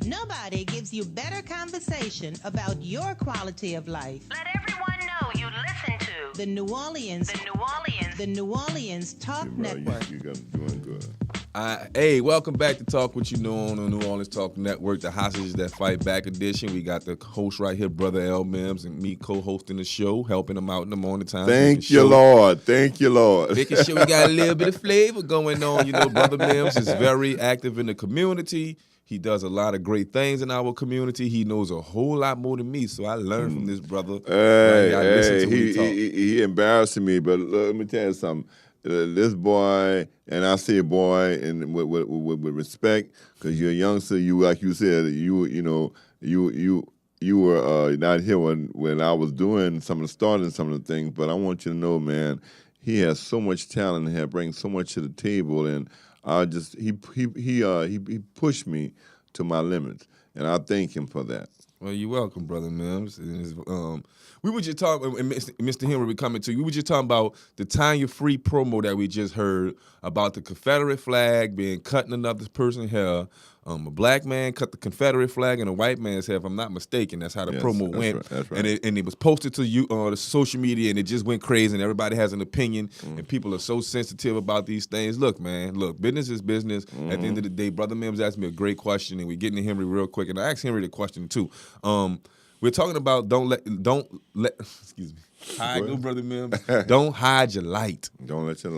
Nobody gives you better conversation about your quality of life. Let everyone know you listen to The New Orleans Talk Network. You guys are doing good. Hey, welcome back to Talk What You Know on the New Orleans Talk Network, the Hostages That Fight Back edition. We got the host right here, Brother L. Mims, and me co-hosting the show, helping him out in the morning time. Thank you, Lord. Making sure we got a little bit of flavor going on. You know, Brother Mims is very active in the community. He does a lot of great things in our community. He knows a whole lot more than me, so I learned from this brother. He embarrassing me, but let me tell you something. This boy, and I say boy, and with respect, because you're a youngster. You, like you said, you were not here when I was doing starting some of the things. But I want you to know, man, he has so much talent and brings so much to the table, and he pushed me to my limits, and I thank him for that. Well, you're welcome, Brother Mims. We were just talking, and Mr. Henry, we coming to you. We were just talking about the Tues-Fri promo that we just heard about the Confederate flag being cut in another person's hair. A black man cut the Confederate flag in a white man's hair, if I'm not mistaken. That's how the promo went. Right, that's right. And it was posted to the social media, and it just went crazy, and everybody has an opinion, and people are so sensitive about these things. Look, man, business is business. At the end of the day, Brother Mims asked me a great question, and we're getting to Henry real quick, and I asked Henry the question, too. We're talking about don't let excuse me. Hi, go, Brother Mims. Don't hide your light. Don't let your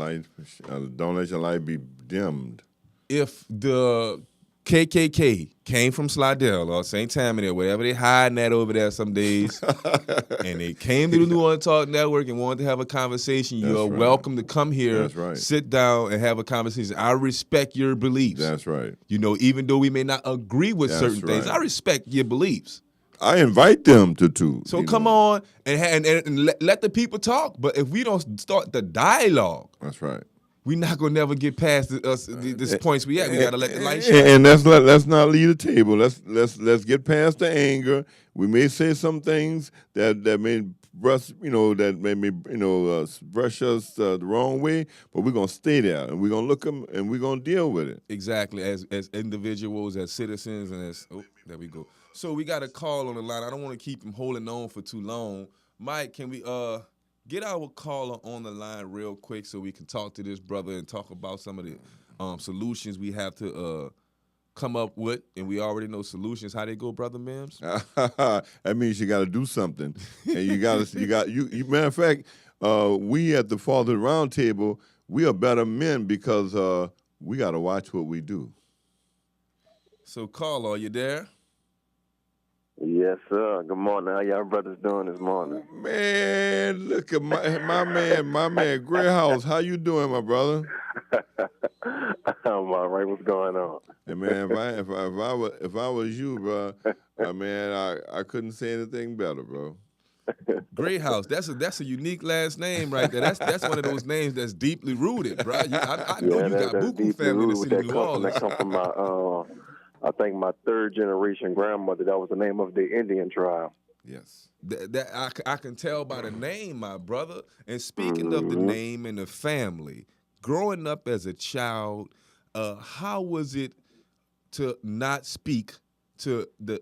light be dimmed. If the KKK came from Slidell or St. Tammany or wherever they hiding at over there some days, and they came to the New Orleans Talk Network and wanted to have a conversation, you are welcome to come here, sit down, and have a conversation. I respect your beliefs. That's right. You know, even though we may not agree with certain things, I respect your beliefs. I invite them to. So come on and let the people talk. But if we don't start the dialogue, that's right. We're not gonna never get past this points we at. We gotta let the light shine. And let's not leave the table. Let's get past the anger. We may say some things that may brush brush us the wrong way, but we're gonna stay there and we're gonna look them and we're gonna deal with it. Exactly, as individuals, as citizens, and there we go. So we got a call on the line. I don't want to keep him holding on for too long. Mike, can we get our caller on the line real quick so we can talk to this brother and talk about some of the solutions we have to come up with, and we already know solutions. How they go, Brother Mims? That means you got to do something, and you matter of fact, we at the Father Round Table, we are better men because we got to watch what we do. So, caller, are you there? Yes, sir. Good morning. How y'all brothers doing this morning? Man, look at my man, Gray House. How you doing, my brother? I'm all right. What's going on? Hey, man, if I was you, bro, man, I couldn't say anything better, bro. Great House. That's a unique last name right there. That's one of those names that's deeply rooted, bro. I know you got Buku family in the city of New Orleans. That come from my I think my third generation grandmother. That was the name of the Indian tribe. Yes, I can tell by the name, my brother. And speaking of the name and the family, growing up as a child, how was it to not speak to the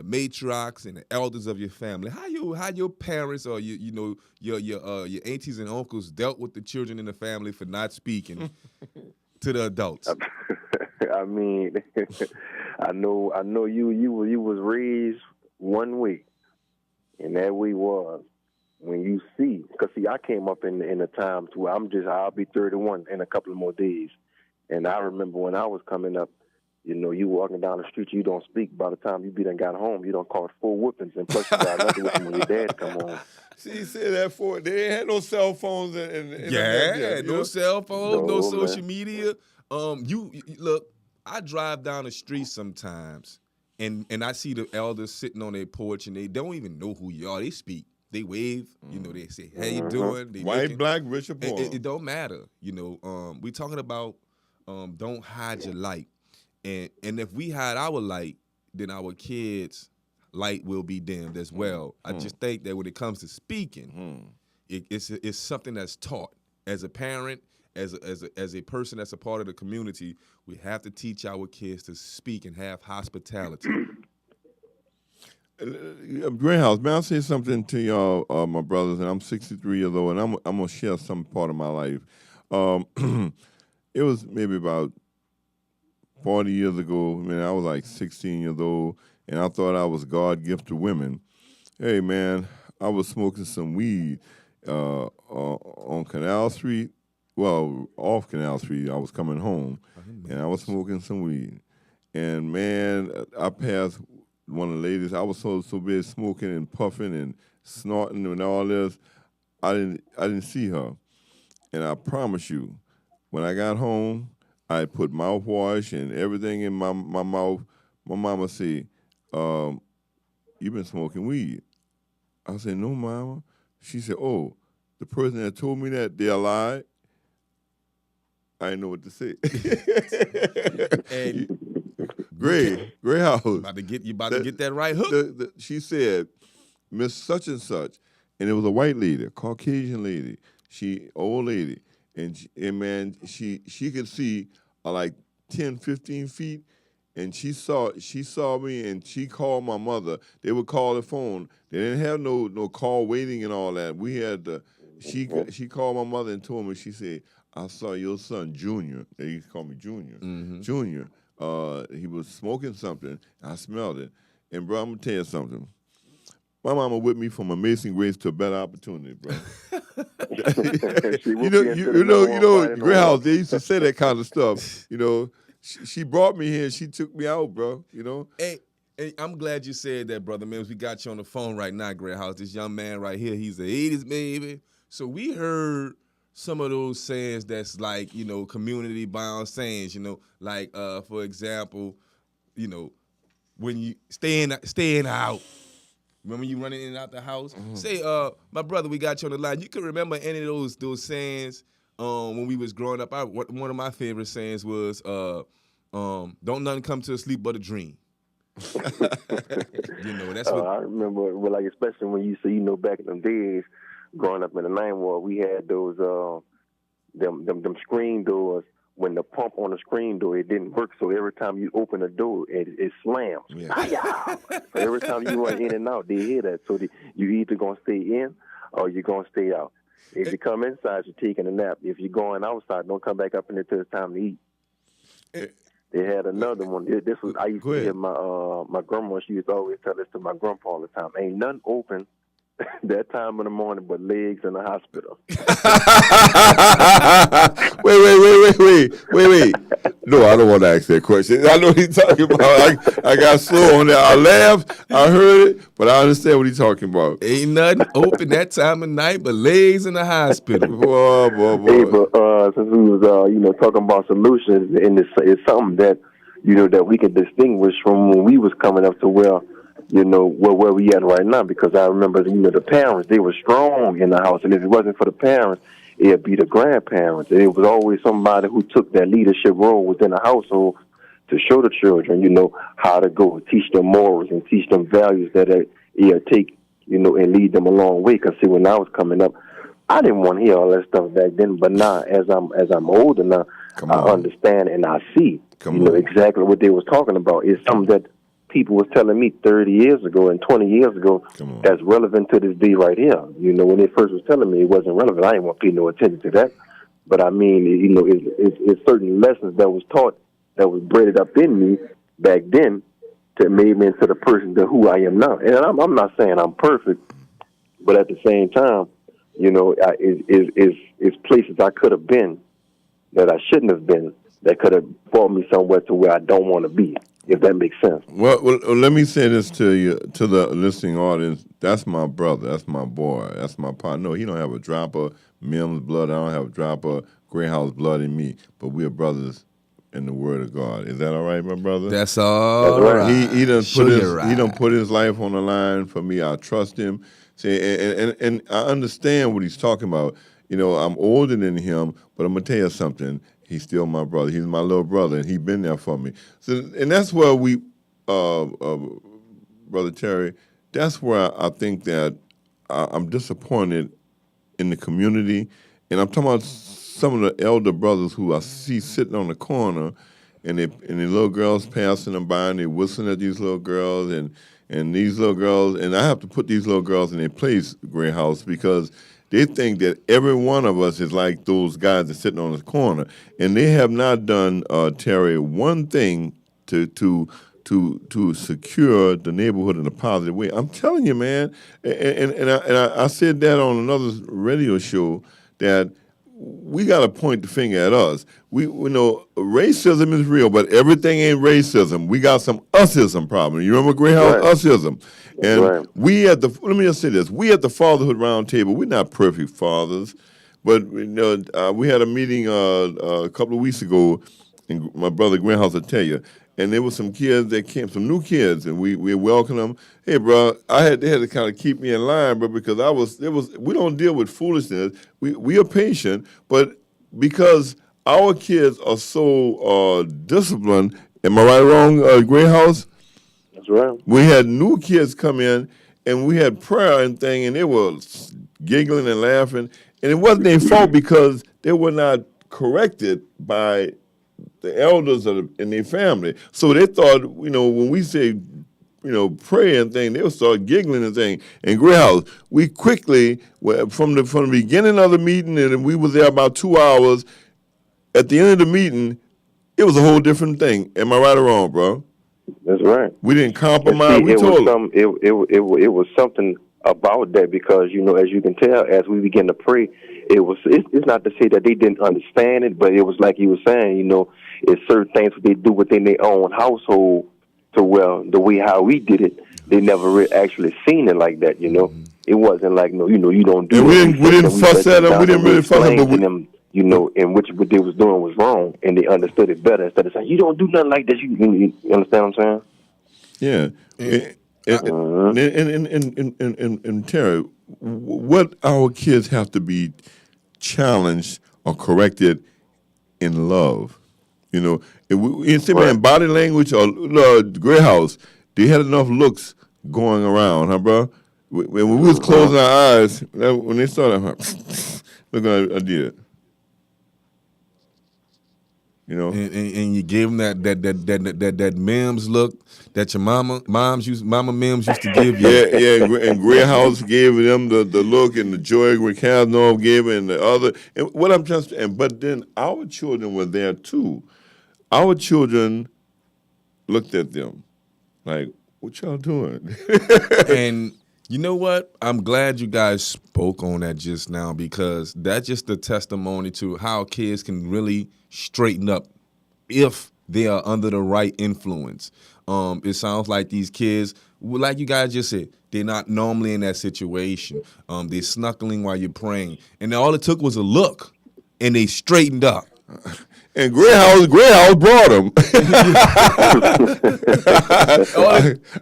matriarchs and the elders of your family? How your parents or your aunties and uncles dealt with the children in the family for not speaking to the adults? I mean, I know you was raised one way, and that way was when you see, because I came up in the times where I'll be 31 in a couple of more days, and I remember when I was coming up, you walking down the street, you don't speak. By the time you done got home, you don't caught 4 whoopings, and plus you got another whipping when your dad come home. She said that they ain't had no cell phones no cell phones, no social man. media. You look, I drive down the street sometimes, and I see the elders sitting on their porch, and they don't even know who you are. They speak, they wave, they say, "How you doing?" They white, black, rich, or poor. It don't matter, we talking about don't hide your light, and if we hide our light, then our kids' light will be dimmed as well. I just think that when it comes to speaking, it's something that's taught as a parent, as a person that's a part of the community, we have to teach our kids to speak and have hospitality. Greenhouse, may I say something to y'all, my brothers? And I'm 63 years old, and I'm gonna share some part of my life. It was maybe about 40 years ago. Man, I was like 16 years old, and I thought I was God gift to women. Hey, man, I was smoking some weed on Canal Street. Well, off Canal Street. I was coming home, and I was smoking some weed. And man, I passed one of the ladies. I was so busy smoking and puffing and snorting and all this. I didn't see her. And I promise you, when I got home, I put mouthwash and everything in my mouth. My mama said, "You been smoking weed?" I said, "No, mama." She said, "Oh, the person that told me that, they lied." I didn't know what to say. And Gray House. you about to get that right hook. She said, "Miss such and such," and it was a white lady, a Caucasian lady. Old lady, and man, she could see like 10, 15 feet, and she saw me, and she called my mother. They would call the phone. They didn't have no call waiting and all that. We had she called my mother and told me. She said, "I saw your son Junior." They used to call me Junior. Mm-hmm. Junior. He was smoking something. I smelled it. And bro, I'm gonna tell you something. My mama with me from Amazing Grace to a better opportunity, bro. you know, Greyhouse, they used to say that kind of stuff. You know, she brought me here. She took me out, bro. You know. Hey, I'm glad you said that, Brother Mims. We got you on the phone right now, Greyhouse. This young man right here, he's the 80s baby. So we heard some of those sayings that's like, you know, community bound sayings, you know, like for example, you know, when you staying out. Remember you running in and out the house? Mm-hmm. Say, my brother, we got you on the line. You can remember any of those sayings when we was growing up. One of my favorite sayings was, "Don't nothing come to a sleep but a dream." You know, that's what I remember. Well, like especially when you see, you know, back in them days, growing up in the 9th Ward, we had those them screen doors. When the pump on the screen door, it didn't work. So every time you open the door, it slams. Yeah. So every time you run in and out, they hear that. So you either going to stay in or you're going to stay out. If you come inside, you're taking a nap. If you're going outside, don't come back up in until it's time to eat. They had another one. This was I used to hear my grandma. She used to always tell this to my grandpa all the time. Ain't nothing open that time in the morning but legs in the hospital. Wait. No, I don't want to ask that question. I know what he's talking about. I got slow on that. I laughed. I heard it, but I understand what he's talking about. Ain't nothing open that time of night but legs in the hospital. Boy. Hey, but since we was talking about solutions, and it's something that that we can distinguish from when we was coming up to where we at right now. Because I remember the parents, they were strong in the house, and if it wasn't for the parents, it'd be the grandparents. And it was always somebody who took that leadership role within the household to show the children, how to go, teach them morals and teach them values that take, and lead them a long way. Because see, when I was coming up, I didn't want to hear all that stuff back then. But now, as I'm older now, I understand and I see, exactly what they was talking about. It's something that people was telling me 30 years ago and 20 years ago that's relevant to this day right here. When they first was telling me, it wasn't relevant. I didn't want to pay no attention to that. But I mean, it's certain lessons that was taught that was bred up in me back then to made me into the person to who I am now. And I'm not saying I'm perfect, but at the same time, it's places I could have been that I shouldn't have been that could have brought me somewhere to where I don't want to be. If that makes sense. Well, let me say this to you, to the listening audience. That's my brother. That's my boy. That's my partner. No, he don't have a drop of Mims blood. I don't have a drop of Greyhouse blood in me. But we are brothers in the Word of God. Is that all right, my brother? That's all right. He done put his life on the line for me. I trust him. See, and I understand what he's talking about. I'm older than him, but I'm gonna tell you something. He's still my brother. He's my little brother, and he's been there for me. So, and that's where we, Brother Terry, that's where I think that I'm disappointed in the community. And I'm talking about some of the elder brothers who I see sitting on the corner, and the little girls passing them by, and they whistling at these little girls, and these little girls, and I have to put these little girls in their place, Gray House, because they think that every one of us is like those guys that's sitting on the corner, and they have not done, Terry, one thing to secure the neighborhood in a positive way. I'm telling you, man, and I said that on another radio show that we got to point the finger at us. We know racism is real, but everything ain't racism. We got some usism problem. You remember Gray House? Right. Usism. And we at the, let me just say this, we at the Fatherhood Roundtable, we're not perfect fathers, but we had a meeting a couple of weeks ago, and my brother Gray House will tell you, and there were some kids that came, some new kids, and we welcomed them. Hey, bro, they had to kind of keep me in line, bro, because we don't deal with foolishness. We are patient, but because our kids are so disciplined, am I right or wrong, Gray House? That's right. We had new kids come in, and we had prayer and thing, and they were giggling and laughing, and it wasn't their fault because they were not corrected by the elders in their family. So they thought, when we say, pray and thing, they'll start giggling and thing. And Gray House, we quickly, from the beginning of the meeting, and we was there about 2 hours, at the end of the meeting, it was a whole different thing. Am I right or wrong, bro? That's right. We didn't compromise. See, it was something about that because, as you can tell, as we begin to pray, it's not to say that they didn't understand it, but it was like you were saying, it's certain things they do within their own household to the way how we did it, they never actually seen it like that, It wasn't like, you don't do it. We didn't fuss at them. We didn't really fuss at them. And what they was doing was wrong, and they understood it better instead of saying, you don't do nothing like this. You understand what I'm saying? Yeah. And Terry, what our kids have to be challenged or corrected in love. In body language or Gray House, they had enough looks going around, huh, bro? When we was closing our eyes, when they started, look what I did. And you gave them that Mims look that your Mama Mims used to give you. Yeah, and Gray House gave them the look, and the Joy Ricardo gave it, and the other. And what I'm just, but then our children were there too. Our children looked at them like, "What y'all doing?" And you know what? I'm glad you guys spoke on that just now because that's just a testimony to how kids can really straighten up if they are under the right influence. It sounds like these kids, like you guys just said, they're not normally in that situation. They're snuggling while you're praying. And all it took was a look, and they straightened up. And Gray House brought them.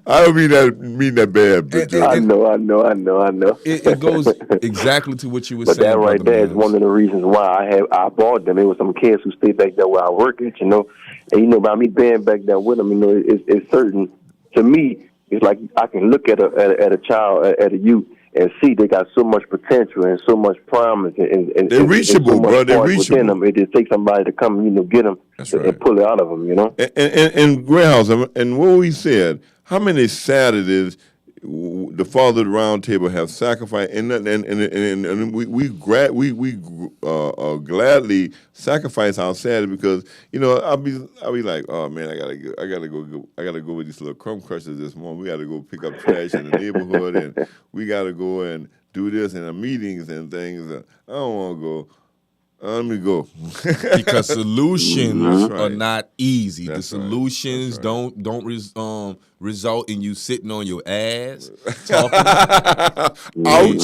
I don't mean that bad. I know. It goes exactly to what you were but saying. But that right there is one of the reasons why I brought them. It was some kids who stayed back there where I work at, And by me being back there with them, it's certain to me. It's like I can look at a child, at a youth, and see they got so much potential and so much promise and they're reachable, so bro. They're reachable. Within them. It just takes somebody to come, get them and pull it out of them, And Gray House, and what we said, how many Saturdays the Father of the Round Table have sacrificed, and we gladly sacrifice our Saturday because I'll be like, oh man, I gotta go with these little crumb crushers this morning. We gotta go pick up trash in the neighborhood, and we gotta go and do this in the meetings and things. I don't want to go. Let me go. Because solutions right. are not easy. That's the solutions right. don't result in you sitting on your ass, talking, ouch,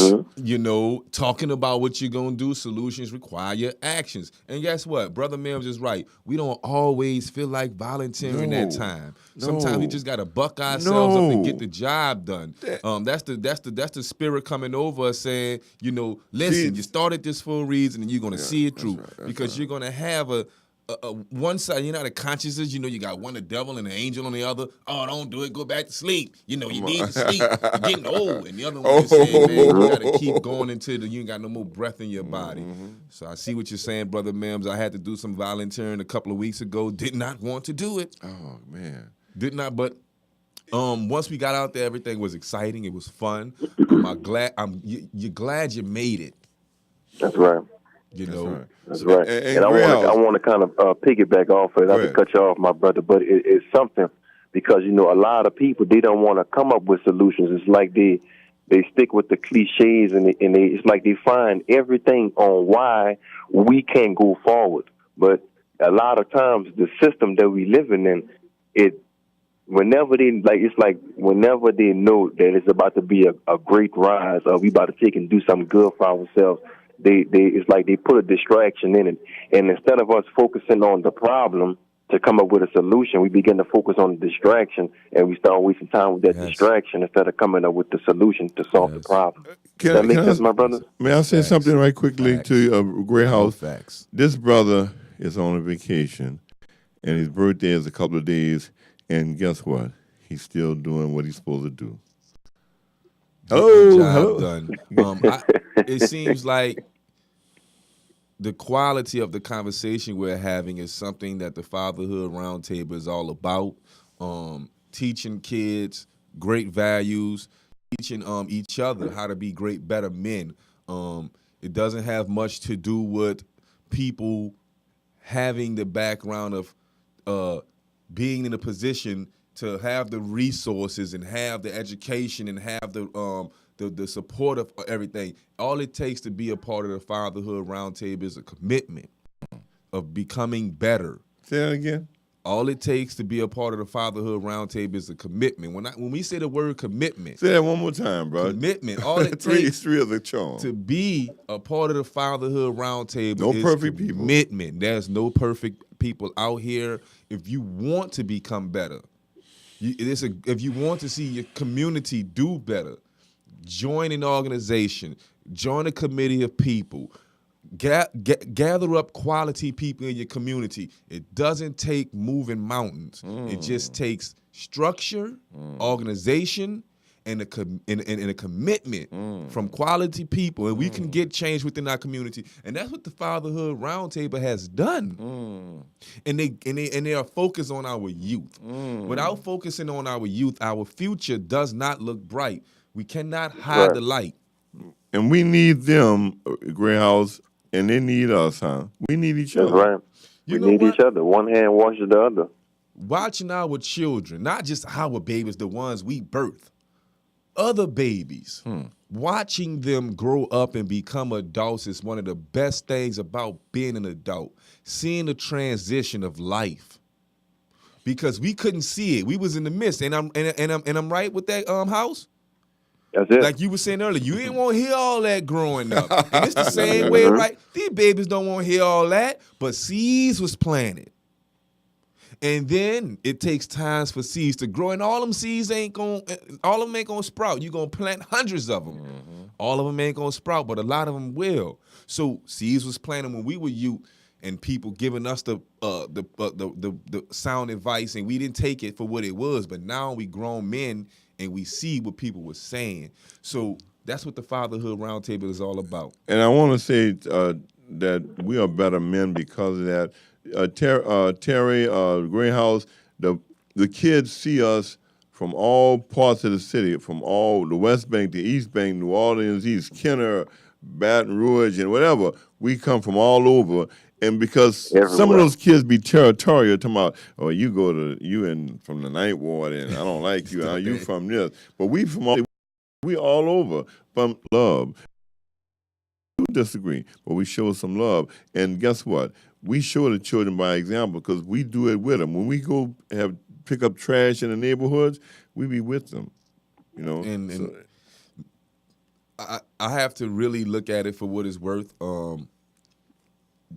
talking about what you're gonna do. Solutions require your actions. And guess what? Brother Mims is right. We don't always feel like volunteering that time. Sometimes we just gotta buck ourselves up and get the job done. That's the spirit coming over us saying, listen, you started this for a reason and you're gonna see it through. That's because you're gonna have one side, you know, the consciousness, you know, you got one the devil and the angel on the other. Oh, don't do it. Go back to sleep. You know, you need to sleep. You're getting old. And the other one is saying, man, you got to keep going until you ain't got no more breath in your body. So I see what you're saying, Brother Mims. I had to do some volunteering a couple of weeks ago. Did not want to do it. Oh, man. Did not, but once we got out there, everything was exciting. It was fun. You're glad you made it. That's right. You know. That's right. And I want to kind of piggyback off it. I can cut you off, my brother, but it's something because, you know, a lot of people, they don't want to come up with solutions. It's like they stick with the cliches and it's like they find everything on why we can't go forward. But a lot of times the system that we living in, whenever they know that it's about to be a great rise or we about to take and do something good for ourselves, it's like they put a distraction in it. And instead of us focusing on the problem to come up with a solution, we begin to focus on the distraction and we start wasting time with that distraction instead of coming up with the solution to solve the problem. Does that make sense, my brother? May I say something right quickly to Gray House? Facts. This brother is on a vacation and his birthday is a couple of days, and guess what? He's still doing what he's supposed to do. Hello. Done. It seems like the quality of the conversation we're having is something that the Fatherhood Roundtable is all about. Teaching kids great values, teaching each other how to be great, better men. It doesn't have much to do with people having the background of being in a position to have the resources and have the education and have the support of everything. All it takes to be a part of the Fatherhood Roundtable is a commitment of becoming better. Say that again. All it takes to be a part of the Fatherhood Roundtable is a commitment. When we say the word commitment, say that one more time, bro. Commitment. All it takes three of the charm to be a part of the Fatherhood Roundtable is perfect commitment. People. There's no perfect people out here. If you want to become better, if you want to see your community do better, join an organization, join a committee of people, gather up quality people in your community. It doesn't take moving mountains. It just takes structure, organization, and a commitment from quality people, and we can get change within our community. And that's what the Fatherhood Roundtable has done. And they are focused on our youth. Without focusing on our youth, our future does not look bright. We cannot hide the light. And we need them, Gray House, and they need us, huh? We need each other. That's right. We need each other. One hand washes the other. Watching our children, not just our babies, the ones we birth, other babies, watching them grow up and become adults is one of the best things about being an adult. Seeing the transition of life, because we couldn't see it. We was in the midst, and I'm right with that house. That's it. Like you were saying earlier, you ain't want to hear all that growing up. And it's the same way, right? These babies don't want to hear all that, but seeds was planted. And then it takes times for seeds to grow, and all of them ain't gonna sprout. You're gonna plant hundreds of them. All of them ain't gonna sprout, but a lot of them will. So seeds was planted when we were youth, and people giving us the sound advice, and we didn't take it for what it was. But now we grown men, and we see what people were saying. So that's what the Fatherhood Roundtable is all about. And I want to say that we are better men because of that. Terry, Gray House, the kids see us from all parts of the city, from all the West Bank, the East Bank, New Orleans, East Kenner, Baton Rouge, and whatever. We come from all over. And because some of those kids be territorial, talking about, oh, you from the Ninth Ward, and I don't like you. You from this, but we all over from love. We disagree, but we show some love, and guess what? We show the children by example because we do it with them. When we go pick up trash in the neighborhoods, we be with them, you know. And I have to really look at it for what it's worth.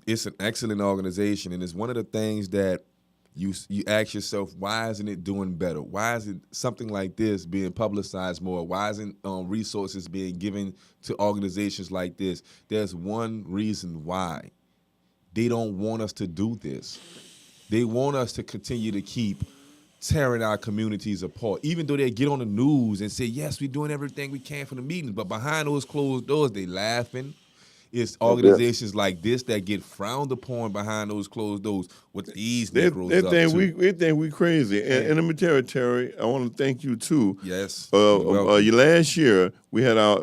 It's an excellent organization, and it's one of the things that you ask yourself, why isn't it doing better? Why isn't something like this being publicized more? Why isn't resources being given to organizations like this? There's one reason why. they don't want us to do this. They want us to continue to keep tearing our communities apart, even though they get on the news and say, yes, we're doing everything we can for the meetings, but behind those closed doors, they laughing. It's organizations like this that get frowned upon behind those closed doors. What these Negroes up to? They think we crazy. And let me tell you, Terry, I want to thank you too. Yes. Last year we had our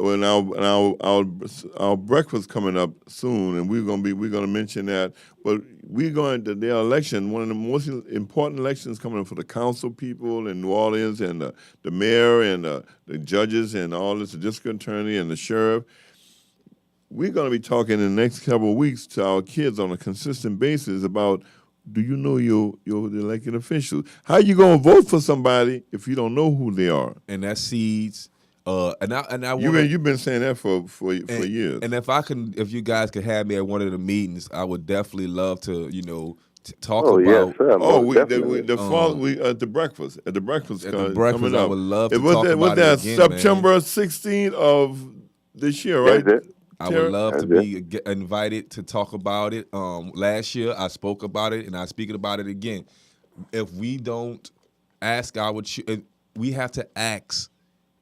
breakfast coming up soon, and we're gonna mention that. But we're going to their election, one of the most important elections coming up for the council people in New Orleans, and the mayor and the judges and all this, the district attorney and the sheriff. We're going to be talking in the next couple of weeks to our kids on a consistent basis about, do you know your elected officials? How you going to vote for somebody if you don't know who they are? And that seeds. You've been saying that for years. And if you guys could have me at one of the meetings, I would definitely love to, talk about. Yes, sir. At the breakfast. At the breakfast coming I up. would love to talk about it. Was that again, September 16th of this year, right? Yes, I would love to be invited to talk about it. Last year, I spoke about it, and I'm speaking about it again. If we don't ask we have to ask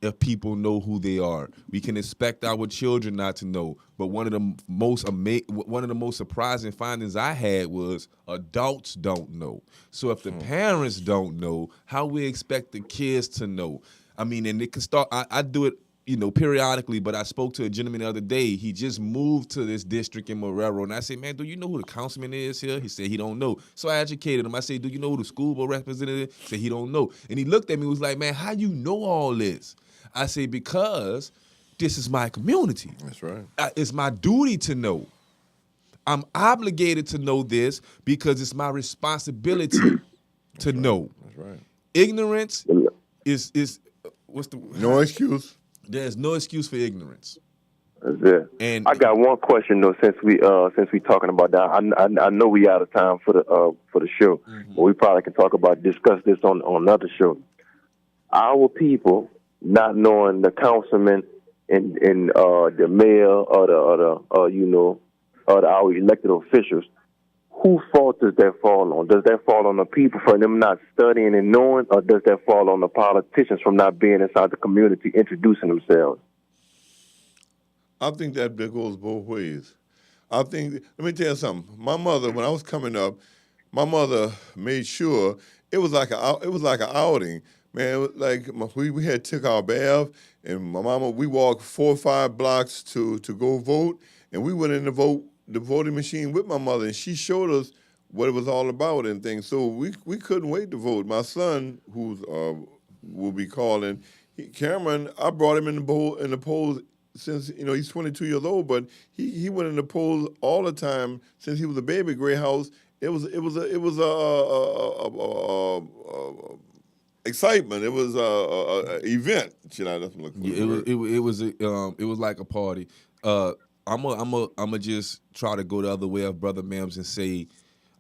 if people know who they are. We can expect our children not to know. But one of the most surprising findings I had was adults don't know. So if the parents don't know, how we expect the kids to know? I mean, and it can start. I do it, periodically, but I spoke to a gentleman the other day. He just moved to this district in Marrero, and I said, man, do you know who the councilman is here? He said he don't know. So I educated him. I said, do you know who the school board representative is? He said he don't know. And he looked at me and was like, man, how you know all this? I said, because this is my community. That's right. It's my duty to know. I'm obligated to know this because it's my responsibility to know. That's right. Ignorance is what's the no excuse. There's no excuse for ignorance. That's it. And I got one question though, since we talking about that. I know we out of time for the show, but we probably can discuss this on another show. Our people not knowing the councilman and the mayor or our elected officials. Whose fault does that fall on? Does that fall on the people for them not studying and knowing, or does that fall on the politicians from not being inside the community, introducing themselves? I think that goes both ways. Let me tell you something. My mother, when I was coming up, my mother made sure it was like an outing. Man, it was like we had took our bath, and my mama, we walked 4 or 5 blocks to go vote, and we went in the voting machine with my mother, and she showed us what it was all about and things. So we couldn't wait to vote. My son, who will be calling, Cameron, I brought him in the polls since he's 22 years old, but he went in the polls all the time since he was a baby at Gray House. It was excitement. It was a event. That's what it was like a party. I'm just try to go the other way of Brother Mims and say,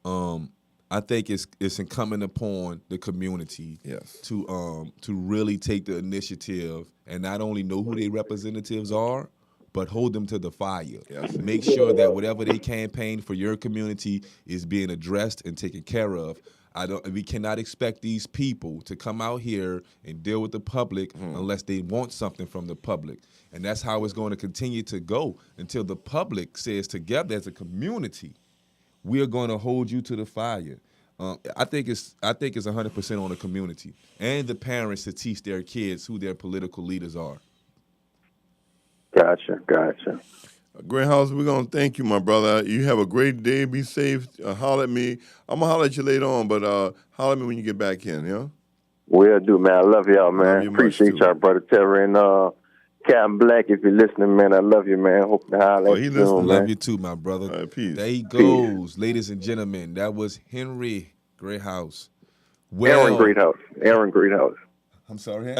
I think it's incumbent upon the community to really take the initiative and not only know who their representatives are, but hold them to the fire. Yes. Make sure that whatever they campaign for your community is being addressed and taken care of. We cannot expect these people to come out here and deal with the public unless they want something from the public. And that's how it's going to continue to go until the public says together as a community, we are going to hold you to the fire. I think it's 100% on the community and the parents to teach their kids who their political leaders are. Gotcha. Gray House, we're going to thank you, my brother. You have a great day. Be safe. Holler at me. I'm going to holler at you later on, but holler at me when you get back in, yeah? Will do, man. I love y'all, man. Appreciate y'all, Brother Terry. And Captain Black, if you're listening, man, I love you, man. Hope to holler at you soon, man. Love you too, my brother. All right, peace. There he goes, ladies and gentlemen. That was Henry Greathouse. Aaron Greathouse. I'm sorry,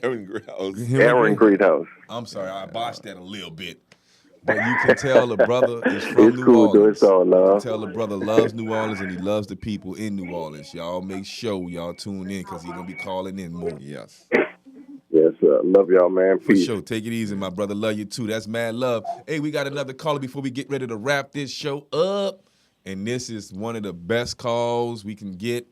Aaron Greathouse. Aaron Greathouse. I'm sorry, I botched that a little bit. But you can tell the brother is from New cool, Orleans. Though. It's all love. You can tell the brother loves New Orleans and he loves the people in New Orleans. Y'all make sure y'all tune in because he's going to be calling in more. Yes. Yes, sir. Love y'all, man. Peace. For sure. Take it easy, my brother. Love you too. That's mad love. Hey, we got another caller before we get ready to wrap this show up. and this is one of the best calls we can get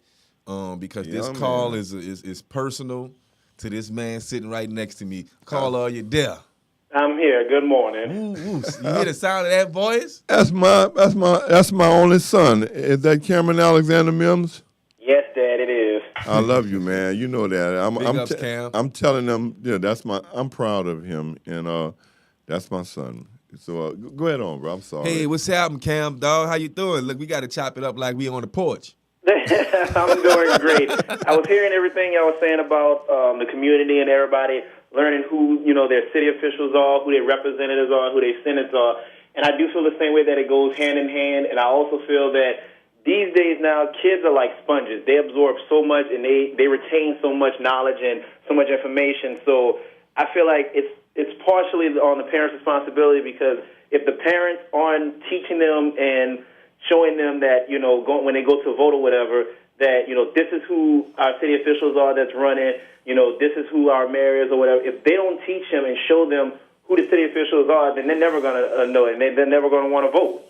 because this call is personal to this man sitting right next to me. Caller, are you there? I'm here. Good morning. Ooh, you hear the sound of that voice? That's my only son. Is that Cameron Alexander Mims? Yes, Dad, it is. I love you, man. You know that. Big ups, Cam. I'm telling them, I'm proud of him, and that's my son. So go ahead on, bro. I'm sorry. Hey, what's happening, Cam, dog? How you doing? Look, we got to chop it up like we on the porch. I'm doing great. I was hearing everything y'all was saying about the community and everybody learning who, their city officials are, who their representatives are, who their senates are. And I do feel the same way that it goes hand in hand. And I also feel that these days now, kids are like sponges. They absorb so much and they retain so much knowledge and so much information. So I feel like it's partially on the parents' responsibility, because if the parents aren't teaching them and showing them that, when they go to vote or whatever, that, this is who our city officials are that's running, this is who our mayor is or whatever. If they don't teach them and show them who the city officials are, then they're never going to know it, and they're never going to want to vote.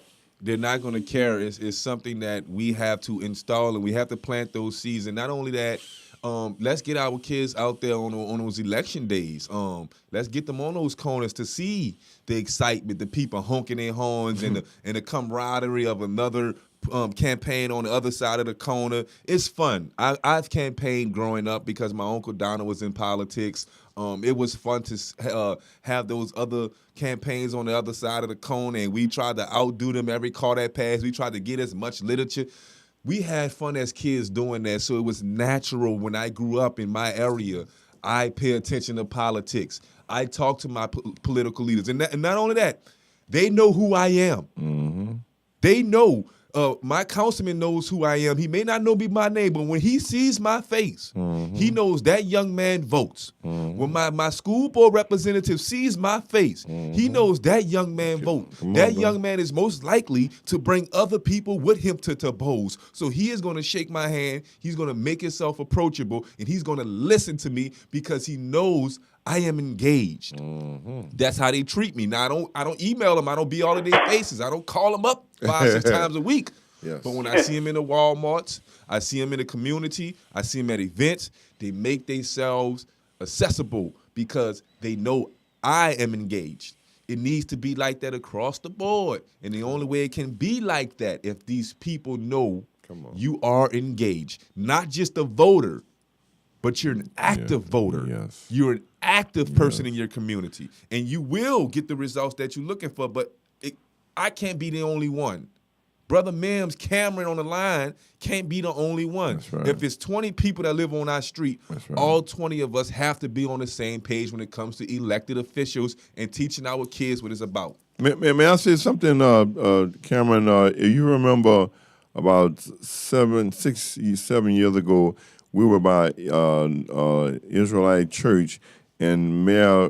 They're not going to care. It's something that we have to install, and we have to plant those seeds. And not only that, let's get our kids out there on those election days. Let's get them on those corners to see the excitement, the people honking their horns, and the camaraderie of another campaign on the other side of the corner. It's fun. I've campaigned growing up because my Uncle Donald was in politics. It was fun to have those other campaigns on the other side of the corner, and we tried to outdo them every call that passed. We tried to get as much literature. We had fun as kids doing that, so it was natural when I grew up in my area. I pay attention to politics. I talk to my political leaders. And not only that, they know who I am. Mm-hmm. They know. My councilman knows who I am. He may not know me by name, but when he sees my face, he knows that young man votes. When my school board representative sees my face, he knows that young man votes. That young man is most likely to bring other people with him to polls. So he is going to shake my hand. He's going to make himself approachable, and he's going to listen to me because he knows I am engaged. That's how they treat me. Now, I don't email them. I don't be all in their faces. I don't call them up 5-6 times a week. Yes. But when I see them in the Walmarts, I see them in the community, I see them at events, they make themselves accessible because they know I am engaged. It needs to be like that across the board. And the only way it can be like that if these people know you are engaged. Not just a voter, but you're an active voter. Yes. You're an active person in your community. And you will get the results that you're looking for, but I can't be the only one. Brother Mims, Cameron on the line can't be the only one. Right. If it's 20 people that live on our street, all 20 of us have to be on the same page when it comes to elected officials and teaching our kids what it's about. May I say something, Cameron? You remember about 7 years ago, we were by Israelite church, and Mayor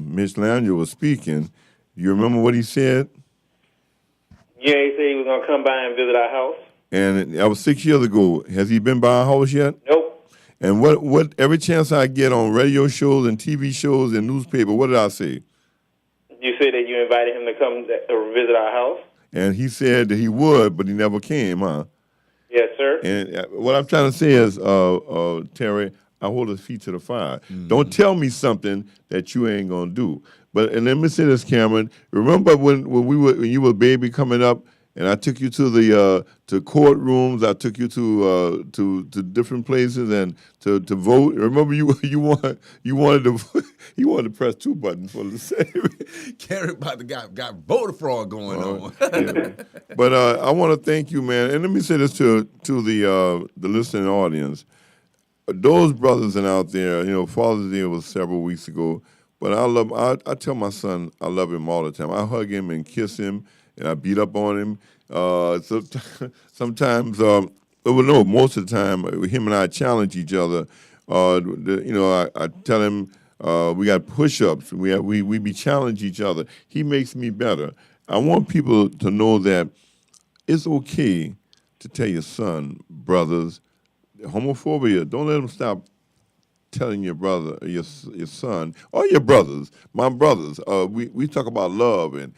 Mitch Landry was speaking. You remember what he said? Yeah, he said he was going to come by and visit our house. And that was 6 years ago. Has he been by our house yet? Nope. And what every chance I get on radio shows and TV shows and newspaper, what did I say? You said that you invited him to come visit our house? And he said that he would, but he never came, huh? Yes, sir. And what I'm trying to say is, Terry, I hold his feet to the fire. Mm-hmm. Don't tell me something that you ain't gonna do. And let me say this, Cameron. Remember when you were a baby coming up, and I took you to the to courtrooms. I took you to different places and to vote. Remember you wanted to press 2 buttons for the same. Carrie about to got voter fraud going on. Yeah. But I want to thank you, man. And let me say this to the listening audience. Those brothers and out there, Father's Day was several weeks ago. But I tell my son I love him all the time. I hug him and kiss him, and I beat up on him. Sometimes, most of the time, him and I challenge each other. I tell him we got push-ups. We challenge each other. He makes me better. I want people to know that it's okay to tell your son, brothers, homophobia. Don't let them stop telling your brother, your son, or your brothers, my brothers, we talk about love and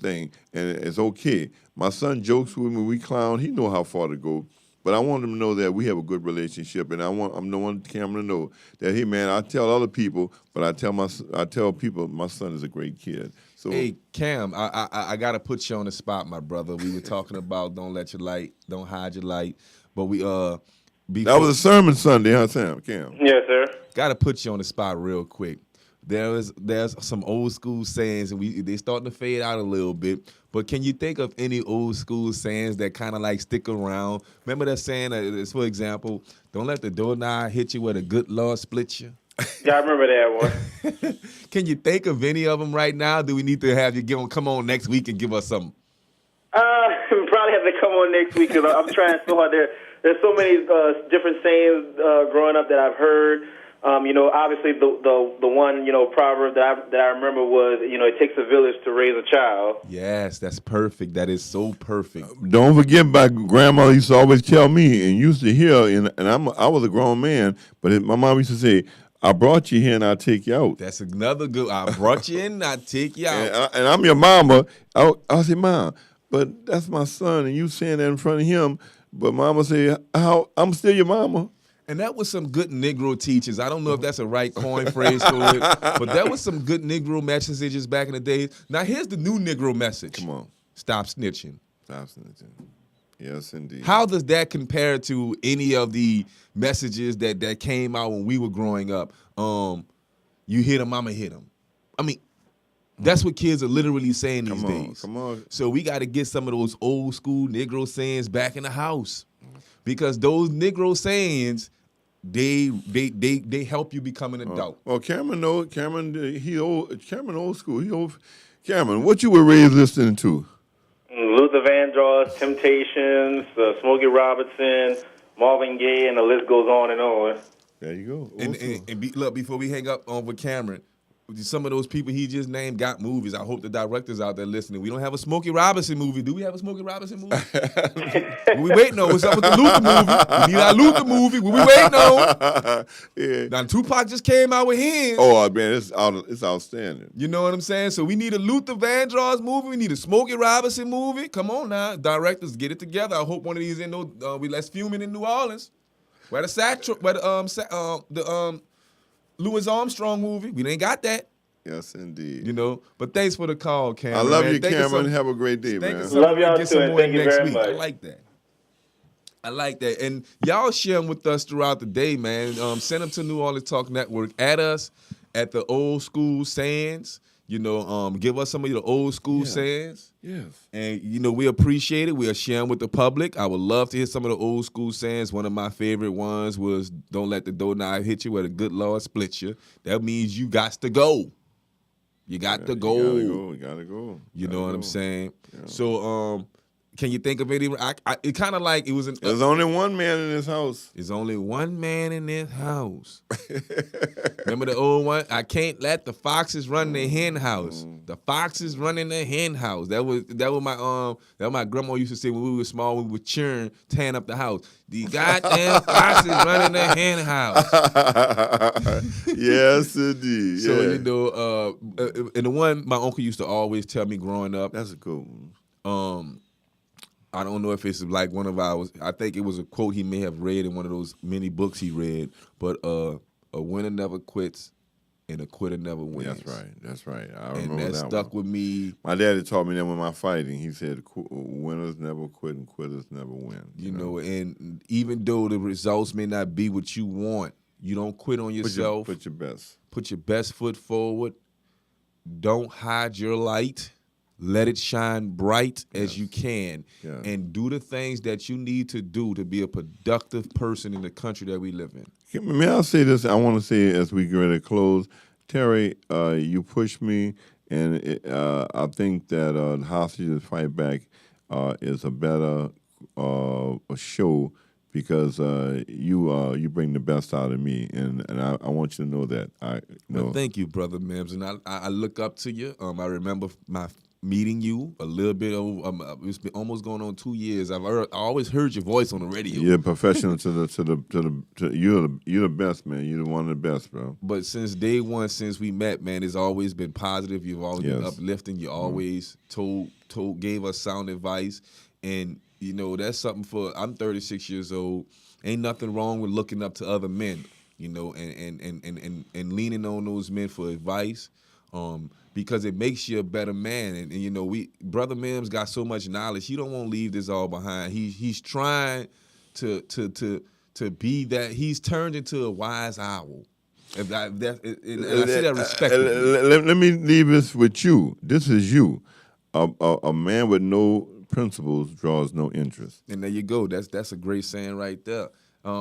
thing, and it's okay. My son jokes with me, we clown. He know how far to go. But I want him to know that we have a good relationship, and I'm the one Cameron to know that, hey man, I tell other people, but I tell people my son is a great kid. So hey Cam, I gotta put you on the spot, my brother. We were talking about don't hide your light, but we that was a sermon Sunday, huh, Sam? Cam? Yes, sir. gotta put you on the spot real quick. There's some old school sayings, and they starting to fade out a little bit. But can you think of any old school sayings that kind of like stick around? Remember that saying, for example, don't let the doorknob hit you where the good Lord split you? Yeah, I remember that one. Can you think of any of them right now? Do we need to have you come on next week and give us some? Probably have to come on next week because I'm trying so hard. There's so many different sayings growing up that I've heard. Obviously the one proverb that I remember was it takes a village to raise a child. Yes, that's perfect. That is so perfect. Don't forget, my grandmother used to always tell me, and used to hear, and I was a grown man, but my mom used to say, I brought you here and I'll take you out. That's another good. I brought you in, I take you out. And I'm your mama. I say, Mom, but that's my son, and you saying that in front of him. But Mama say, how I'm still your mama. And that was some good Negro teachers. I don't know if that's a right coin phrase for it, but that was some good Negro messages back in the day. Now here's the new Negro message. Come on. Stop snitching. Stop snitching. Yes, indeed. How does that compare to any of the messages that came out when we were growing up? You hit him, I'ma hit him. I mean, that's what kids are literally saying these days. Come on. So we got to get some of those old school Negro sayings back in the house, because those Negro sayings, they help you become an adult. Well, Cameron old school. Cameron, what you were raised listening to? Luther Vandross, Temptations, Smokey Robinson, Marvin Gaye, and the list goes on and on. There you go. Look, before we hang up with Cameron, some of those people he just named got movies. I hope the directors out there listening. We don't have a Smokey Robinson movie. Do we have a Smokey Robinson movie? We waiting on. What's up with the Luther movie? We need our Luther movie. What we waiting on? Yeah. Now Tupac just came out with his. Oh man, it's outstanding. You know what I'm saying? So we need a Luther Vandross movie. We need a Smokey Robinson movie. Come on now, directors, get it together. I hope one of these we let's filming in New Orleans. Where the Louis Armstrong movie. We ain't got that. Yes, indeed. But thanks for the call, Cameron. I love man. you, Cameron. Have a great day, man. Love y'all too, and thank you very much. I like that. And y'all share them with us throughout the day, man. Send them to New Orleans Talk Network. At us at the old school sayings. Give us some of the old school sayings. Yes. And, we appreciate it. We are sharing with the public. I would love to hear some of the old school sayings. One of my favorite ones was, don't let the doorknob hit you where the good Lord split you. That means you got to go. You got to go. You gotta go. You know what I'm saying? Yeah. So, can you think of any? It kind of like it was. There's only one man in this house. There's only one man in this house. Remember the old one? I can't let the foxes run the hen house. The foxes running the hen house. That was my grandma used to say when we were small. We would churn, tearing up the house. The goddamn foxes running the hen house. Yes, indeed. So and the one my uncle used to always tell me growing up. That's a good one. I don't know if it's like one of ours. I think it was a quote he may have read in one of those many books he read. But a winner never quits, and a quitter never wins. That's right. I remember and that stuck with me. My daddy taught me that with my fighting. He said, "Winners never quit, and quitters never win." You know, and even though the results may not be what you want, you don't quit on yourself. Put your best. Put your best foot forward. Don't hide your light. Let it shine bright as you can, and do the things that you need to do to be a productive person in the country that we live in. May I say this? I want to say as we get ready to close, Terry, you pushed me, and I think that Hostages Fight Back is a better a show because you bring the best out of me, and I want you to know that. Well, thank you, Brother Mims, and I look up to you. I remember my meeting you a little bit over. It's been almost going on 2 years. I always heard your voice on the radio. You're professional you're the best, man. You're one of the best, bro. But since day one, since we met, man, it's always been positive. You've always been uplifting. You always gave us sound advice, and you know that's something I'm 36 years old. Ain't nothing wrong with looking up to other men, you know, and leaning on those men for advice. Because it makes you a better man. And you know, Brother Mims got so much knowledge. He don't want to leave this all behind. He's trying to be that. He's turned into a wise owl. And I say that respectfully. Let me leave this with you. This is you. A man with no principles draws no interest. And there you go. That's a great saying right there.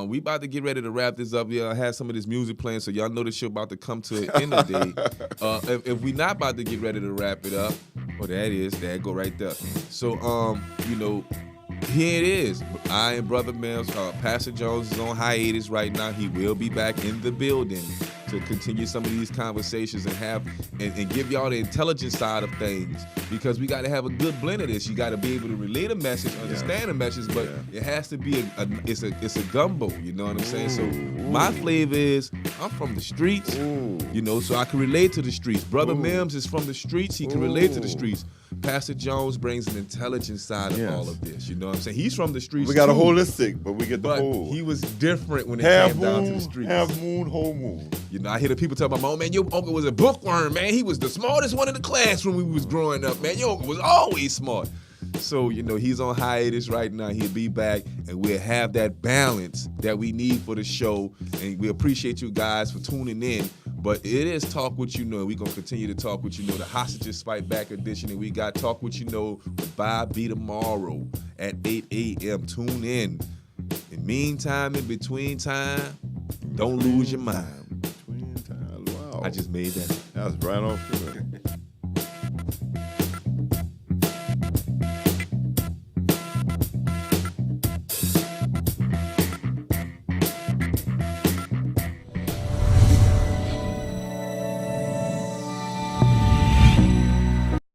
We about to get ready to wrap this up. I had some of this music playing, so y'all know this show about to come to an end of the day. If we not about to get ready to wrap it up, there go right there. So, you know, here it is. I and Brother Mims, Pastor Jones is on hiatus right now. He will be back in the building to continue some of these conversations and give y'all the intelligent side of things, because we got to have a good blend of this. You got to be able to relay the message, understand the message, but it has to be it's a gumbo. You know what I'm saying? So my flavor is I'm from the streets, you know, so I can relate to the streets. Brother Mims is from the streets. He can relate to the streets. Pastor Jones brings an intelligent side of all of this. You know what I'm saying? He's from the streets. We got a holistic, but we get the whole. He was different when it came down to the streets. Half moon, whole moon. You know, I hear the people talk about, "Oh man, your uncle was a bookworm, man. He was the smartest one in the class when we was growing up, man. Your uncle was always smart." So, you know, he's on hiatus right now. He'll be back, and we'll have that balance that we need for the show. And we appreciate you guys for tuning in. But it is Talk What You Know. We're going to continue to talk what you know, the Hostages Fight Back edition. And we got Talk What You Know with Bob B tomorrow at 8 a.m. Tune in. In meantime, in between time, don't lose your mind. Between time. Wow. I just made that. That was right off the